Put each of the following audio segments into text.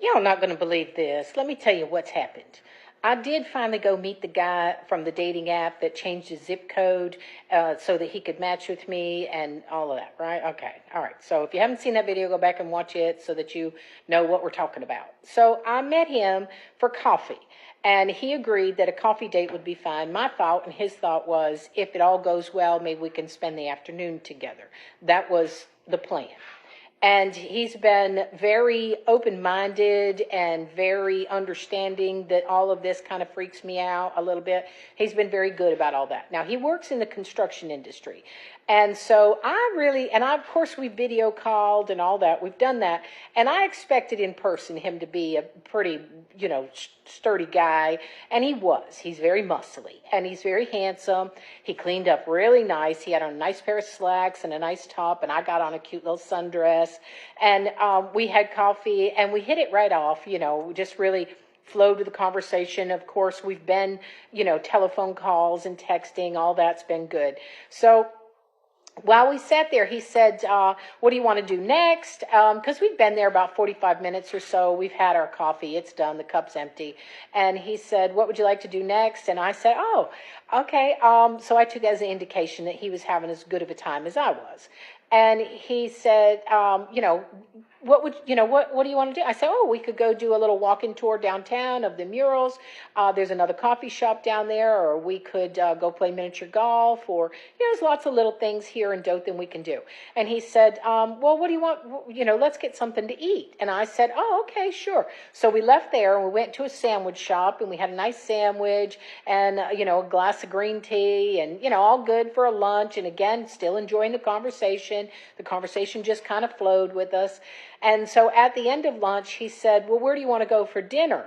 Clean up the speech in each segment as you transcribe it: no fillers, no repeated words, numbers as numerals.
Y'all not going to believe this. Let me tell you what's happened. I did finally go meet the guy from the dating app that changed his zip code so that he could match with me and all of that, right? Okay, all right. So if you haven't seen that video, go back and watch it so that you know what we're talking about. So I met him for coffee, and he agreed that a coffee date would be fine. My thought and his thought was, if it all goes well, maybe we can spend the afternoon together. That was the plan. And he's been very open-minded and very understanding that all of this kind of freaks me out a little bit. He's been very good about all that. Now, he works in the construction industry. And so of course, we video called and all that. We've done that. And I expected in person him to be a pretty, sturdy guy. And he was. He's very muscly and he's very handsome. He cleaned up really nice. He had on a nice pair of slacks and a nice top. And I got on a cute little sundress. And we had coffee and we hit it right off, just really flowed to the conversation. Of course, we've been, telephone calls and texting, all that's been good. So while we sat there, he said, what do you want to do next? Because we've been there about 45 minutes or so. We've had our coffee. It's done. The cup's empty. And he said, what would you like to do next? And I said, oh, okay. So I took it as an indication that he was having as good of a time as I was. And he said, what do you want to do? I said, oh, we could go do a little walking tour downtown of the murals. There's another coffee shop down there, or we could go play miniature golf, or, there's lots of little things here in Dothan we can do. And he said, well, what do you want? Let's get something to eat. And I said, oh, okay, sure. So we left there and we went to a sandwich shop and we had a nice sandwich and, a glass of green tea and, all good for a lunch. And again, still enjoying the conversation. The conversation just kind of flowed with us. And so at the end of lunch, he said, well, where do you want to go for dinner?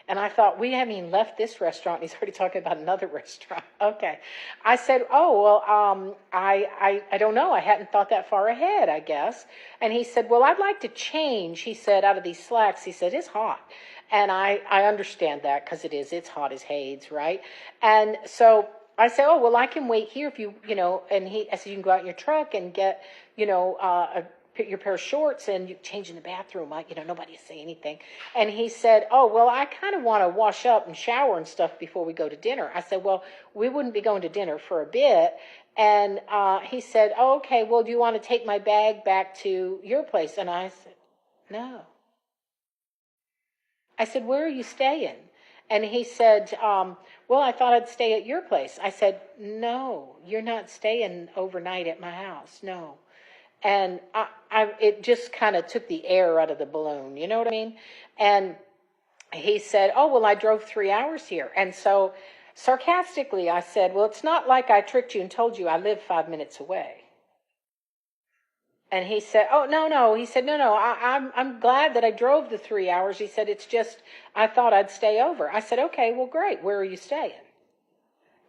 And I thought, we haven't even left this restaurant. He's already talking about another restaurant. Okay. I said, oh, well, I don't know. I hadn't thought that far ahead, I guess. And he said, well, I'd like to change. He said, out of these slacks, he said, it's hot. And I understand that because it is. It's hot as Hades, right? And so I said, oh, well, I can wait here if you, and I said, you can go out in your truck and get, your pair of shorts and you change in the bathroom. Nobody say anything. And he said, oh, well, I kind of want to wash up and shower and stuff before we go to dinner. I said, well, we wouldn't be going to dinner for a bit. And he said, oh, okay, well, do you want to take my bag back to your place? And I said, no. I said, where are you staying? And he said, well, I thought I'd stay at your place. I said, no, you're not staying overnight at my house. No. And it just kind of took the air out of the balloon. You know what I mean? And he said, oh, well, I drove 3 hours here. And so sarcastically, I said, well, it's not like I tricked you and told you I live 5 minutes away. And he said, oh, no. He said, no, I'm glad that I drove the 3 hours. He said, it's just, I thought I'd stay over. I said, okay, well, great. Where are you staying?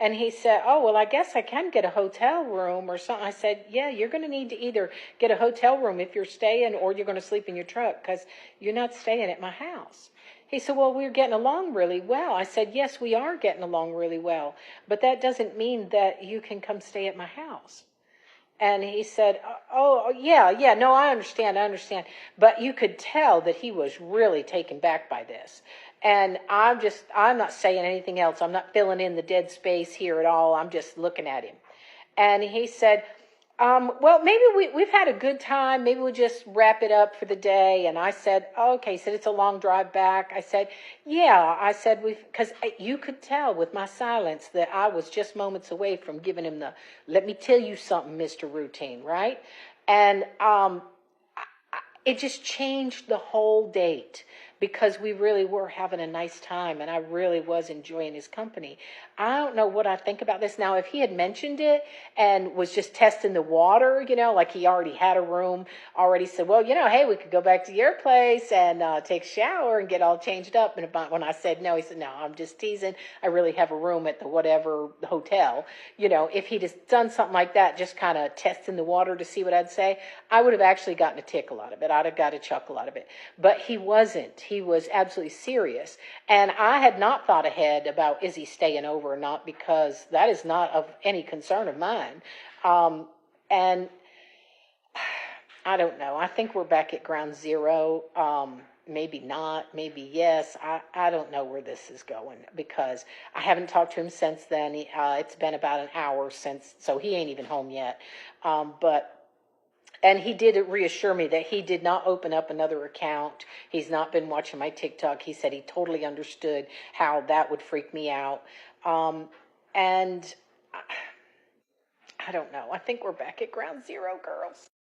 And he said, oh, well, I guess I can get a hotel room or something. I said, yeah, you're going to need to either get a hotel room if you're staying or you're going to sleep in your truck because you're not staying at my house. He said, well, we're getting along really well. I said, yes, we are getting along really well. But that doesn't mean that you can come stay at my house. And he said, oh, yeah, no, I understand. But you could tell that he was really taken back by this. And I'm not saying anything else. I'm not filling in the dead space here at all. I'm just looking at him. And he said, well, maybe we've had a good time. Maybe we'll just wrap it up for the day. And I said, okay. He said, it's a long drive back. I said, yeah. I said, because you could tell with my silence that I was just moments away from giving him let me tell you something, Mr. Routine, right? And it just changed the whole date because we really were having a nice time and I really was enjoying his company. I don't know what I think about this. Now, if he had mentioned it and was just testing the water, like he already had a room, already said, well, hey, we could go back to your place and take a shower and get all changed up. And when I said no, he said, no, I'm just teasing. I really have a room at the whatever hotel. If he'd just done something like that, just kind of testing the water to see what I'd say, I would have actually gotten a tickle out of it. I'd have got a chuckle out of it. But he wasn't. He was absolutely serious. And I had not thought ahead about is he staying over or not, because that is not of any concern of mine. And I don't know. I think we're back at ground zero. maybe not, maybe yes. I don't know where this is going because I haven't talked to him since then. It's been about an hour since, so he ain't even home yet. But and he did reassure me that he did not open up another account. He's not been watching my TikTok. He said he totally understood how that would freak me out. And I don't know. I think we're back at ground zero, girls.